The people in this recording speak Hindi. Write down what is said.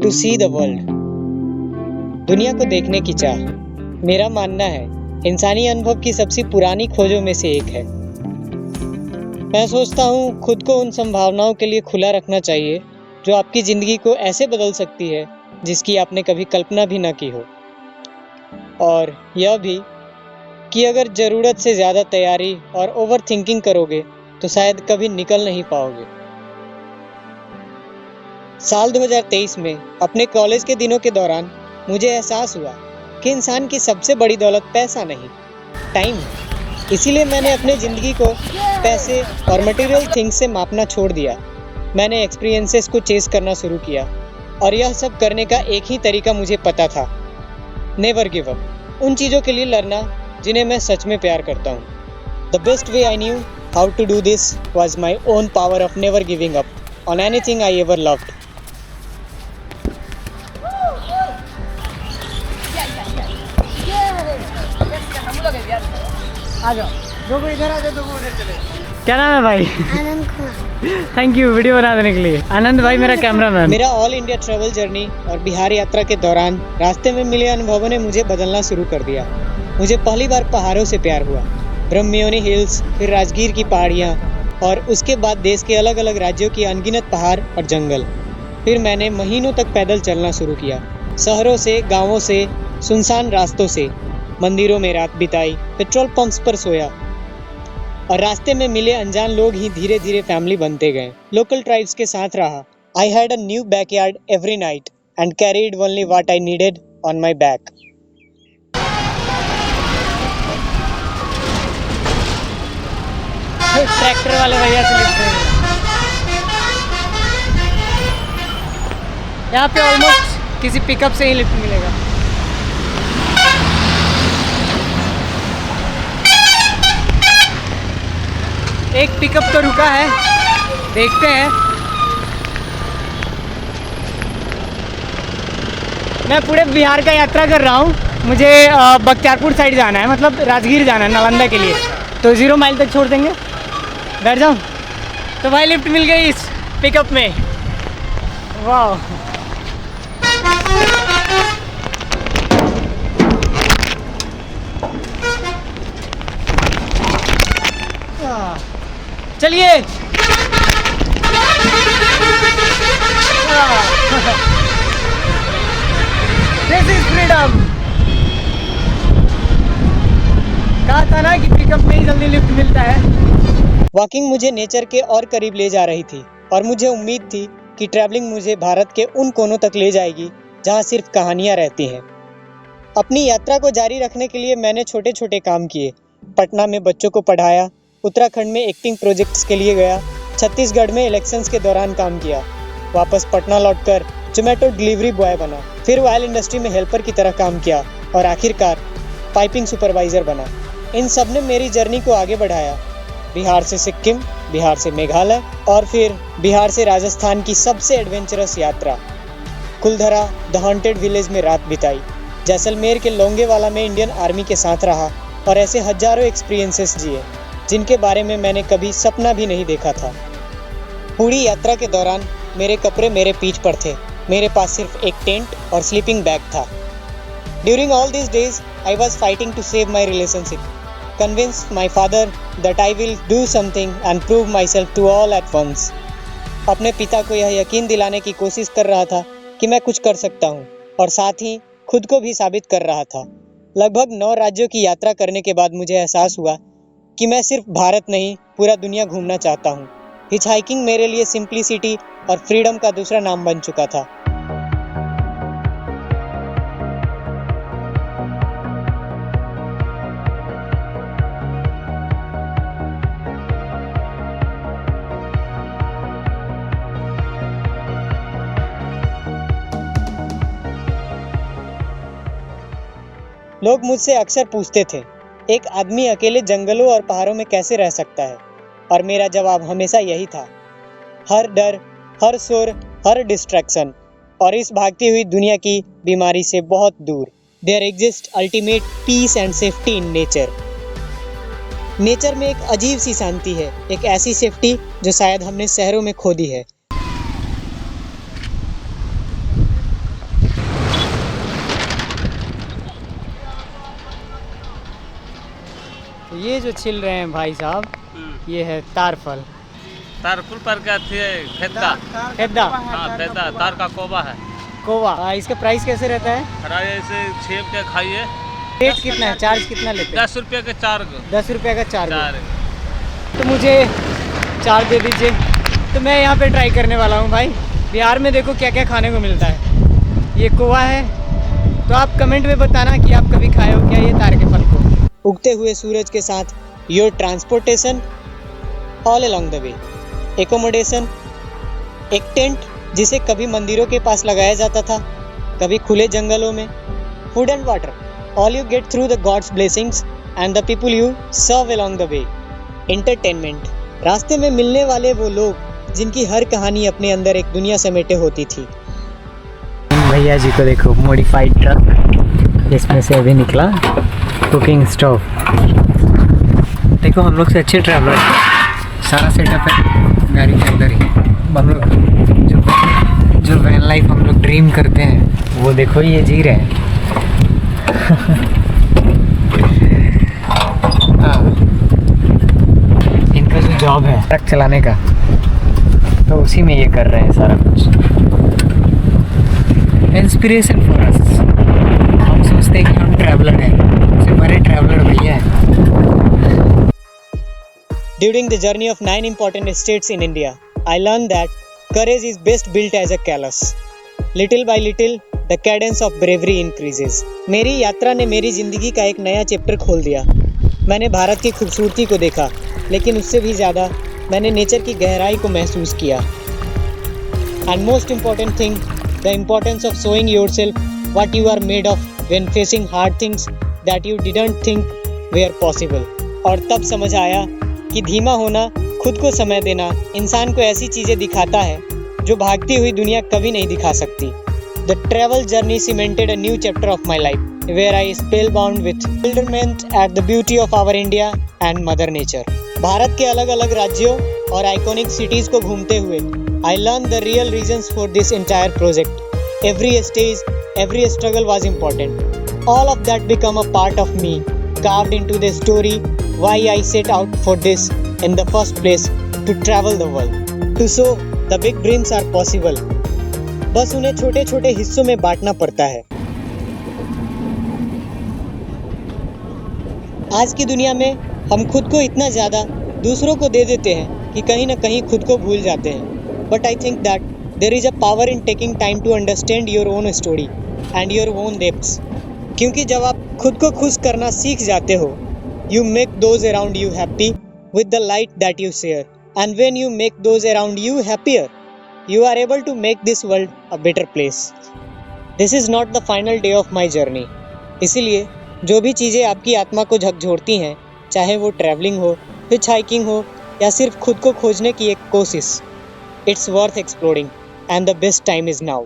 टू सी द वर्ल्ड, दुनिया को देखने की चाह। मेरा मानना है इंसानी अनुभव की सबसे पुरानी खोजों में से एक है। मैं सोचता हूँ खुद को उन संभावनाओं के लिए खुला रखना चाहिए जो आपकी ज़िंदगी को ऐसे बदल सकती है जिसकी आपने कभी कल्पना भी न की हो। और यह भी कि अगर ज़रूरत से ज़्यादा तैयारी और ओवर थिंकिंग करोगे तो शायद कभी निकल नहीं पाओगे। साल 2023 में अपने कॉलेज के दिनों के दौरान मुझे एहसास हुआ कि इंसान की सबसे बड़ी दौलत पैसा नहीं, टाइम है। इसीलिए मैंने अपनी ज़िंदगी को पैसे और मटेरियल थिंग्स से मापना छोड़ दिया। मैंने एक्सपीरियंसेस को चेस करना शुरू किया और यह सब करने का एक ही तरीका मुझे पता था, नेवर गिव अप। उन चीज़ों के लिए लड़ना जिन्हें मैं सच में प्यार करता हूँ। The best way I knew how to do this was my own power of never giving up on anything I ever loved. आ जाओ, दो को इधर आ जाओ, दो को उधर चले। क्या नाम है भाई? Anand Kumar. Thank you video बना देने के लिए। आनंद भाई मेरा कैमरामैन। मेरा ऑल इंडिया ट्रैवल जर्नी और बिहार यात्रा के दौरान रास्ते में मिले अनुभवों ने मुझे बदलना शुरू कर दिया। मुझे पहली बार पहाड़ों से प्यार हुआ, ब्रह्मयोनी हिल्स, फिर राजगीर की पहाड़ियाँ और उसके बाद देश के अलग अलग राज्यों की अनगिनत पहाड़ और जंगल। फिर मैंने महीनों तक पैदल चलना शुरू किया, शहरों से, गाँवों से, सुनसान रास्तों से, मंदिरों में रात बिताई, पेट्रोल पंप्स पर सोया और रास्ते में मिले अनजान लोग ही धीरे धीरे फैमिली बनते गए। लोकल ट्राइब्स के साथ रहा। I had a new backyard every night and carried only what I needed on my back. Tractor वाले भैया से लिखते हैं। यहाँ पे ऑलमोस्ट किसी पिकअप से ही लिफ्ट मिलेगा। एक पिकअप तो रुका है, देखते हैं। मैं पूरे बिहार का यात्रा कर रहा हूँ। मुझे बख्तियारपुर साइड जाना है, मतलब राजगीर जाना है नालंदा के लिए। तो 0 माइल तक छोड़ देंगे, बैठ जाऊँ। तो भाई लिफ्ट मिल गई इस पिकअप में। वाह, चलिए। This is freedom. कहा था ना कि पिकअप में ही जल्दी लिफ्ट मिलता है। वॉकिंग मुझे नेचर के और करीब ले जा रही थी और मुझे उम्मीद थी कि ट्रैवलिंग मुझे भारत के उन कोनों तक ले जाएगी जहां सिर्फ कहानियां रहती हैं। अपनी यात्रा को जारी रखने के लिए मैंने छोटे छोटे काम किए। पटना में बच्चों को पढ़ाया, उत्तराखंड में एक्टिंग प्रोजेक्ट्स के लिए गया, छत्तीसगढ़ में इलेक्शंस के दौरान काम किया, वापस पटना लौटकर जोमेटो डिलीवरी बॉय बना, फिर ऑयल इंडस्ट्री में हेल्पर की तरह काम किया और आखिरकार पाइपिंग सुपरवाइज़र बना। इन सब ने मेरी जर्नी को आगे बढ़ाया। बिहार से सिक्किम, बिहार से मेघालय और फिर बिहार से राजस्थान की सबसे एडवेंचरस यात्रा, कुलधरा द हॉन्टेड विलेज में रात बिताई, जैसलमेर के लोंगेवाला में इंडियन आर्मी के साथ रहा और ऐसे हजारों एक्सपीरियंसेस जिए जिनके बारे में मैंने कभी सपना भी नहीं देखा था। पूरी यात्रा के दौरान मेरे कपड़े मेरे पीठ पर थे, मेरे पास सिर्फ एक टेंट और स्लीपिंग बैग था। During all this days I was fighting to save my relationship, convinced my father that I will do something and prove myself to all at once. अपने पिता को यह यकीन दिलाने की कोशिश कर रहा था कि मैं कुछ कर सकता हूँ और साथ ही खुद को भी साबित कर रहा था। लगभग 9 राज्यों की यात्रा करने के बाद मुझे एहसास हुआ कि मैं सिर्फ भारत नहीं, पूरा दुनिया घूमना चाहता हूँ। हिचहाइकिंग मेरे लिए सिंप्लिसिटी और फ्रीडम का दूसरा नाम बन चुका था। लोग मुझसे अक्सर पूछते थे, एक आदमी अकेले जंगलों और पहाड़ों में कैसे रह सकता है? और मेरा जवाब हमेशा यही था, हर डर, हर शोर, हर डिस्ट्रैक्शन और इस भागती हुई दुनिया की बीमारी से बहुत दूर, there exist ultimate peace and safety in nature. Nature में एक अजीब सी शांति है, एक ऐसी सेफ्टी जो शायद हमने शहरों में खो दी है। तो ये जो छिल रहे हैं भाई साहब, ये है तारफल। तारफुल पर क्या थे? खेदा। खेदा हाँ, खेदा तार का कोबा है। कोवा। इसका प्राइस कैसे रहता है? हराए ऐसे छेब के खाइए। रेट कितना है? चार्ज कितना लेते हैं? 10 रुपये के 4 गो। 10 रुपये का 4 चार। तो मुझे 4 दे दीजिए। तो मैं यहाँ पे ट्राई करने वाला हूँ भाई। बिहार में देखो क्या क्या खाने को मिलता है। ये कोवा है, तो आप कमेंट में बताना कि आप कभी खाए हो क्या ये तार के फल को। उगते हुए सूरज के साथ your transportation all along the way, accommodation, एक टेंट जिसे कभी मंदिरों के पास लगाया जाता था, कभी खुले जंगलों में, food and water, all you get through the God's blessings and the people you serve along the way, entertainment, रास्ते में मिलने वाले वो लोग जिनकी हर कहानी अपने अंदर एक दुनिया समेटे होती थी। भैया जी को देखो, मॉडिफाइड ट्रक, इसमें से अभी निकला कुकिंग स्टोव। देखो हम लोग से अच्छे ट्रैवलर, सारा सेटअप है गाड़ी के अंदर ही। हम लोग जो वैन लाइफ हम लोग ड्रीम करते हैं वो देखो ये जी रहे हैं। हाँ, इनका जो जॉब है ट्रक चलाने का, तो उसी में ये कर रहे हैं सारा कुछ। Inspiration for us. हम सोचते हैं कि हम ट्रैवलर हैं, हमसे बड़े ट्रैवलर भैया हैं। During the journey of 9 important states in India, I learned that courage is best built as a callus. Little by little, the cadence of bravery increases. मेरी यात्रा ने मेरी ज़िंदगी का एक नया चैप्टर खोल दिया। मैंने भारत की खूबसूरती को देखा, लेकिन उससे भी ज़्यादा मैंने नेचर की गहराई को महसूस किया। And most important thing, the importance of showing yourself what you are made of when facing hard things that you didn't think were possible. और तब समझ आया कि धीमा होना, खुद को समय देना इंसान को ऐसी चीज़ें दिखाता है जो भागती हुई दुनिया कभी नहीं दिखा सकती। The travel journey cemented a new chapter of my life, where I spellbound with bewilderment at the beauty of our India and Mother Nature. Bharat के अलग अलग राज्यों और आइकॉनिक सिटीज़ को घूमते हुए I learned the real reasons for this entire project. Every stage, every struggle was important. All of that became a part of me, carved into the story why I set out for this in the first place, to travel the world, to show the big dreams are possible. बस उन्हें छोटे छोटे हिस्सों में बांटना पड़ता है। आज की दुनिया में हम खुद को इतना ज़्यादा दूसरों को दे देते हैं कि कहीं ना कहीं खुद को भूल जाते हैं। But I think that there is a power in taking time to understand your own story and your own depths. क्योंकि जब आप खुद को खुश करना सीख जाते हो, you make those around you happy with the light that you share. And when you make those around you happier, you are able to make this world a better place. This is not the final day of my journey. इसीलिए जो भी चीज़ें आपकी आत्मा को झकझोरती हैं, चाहे वो ट्रैवलिंग हो, हिच हाइकिंग हो या सिर्फ खुद को खोजने की एक कोशिश, it's worth exploring and the best time is now.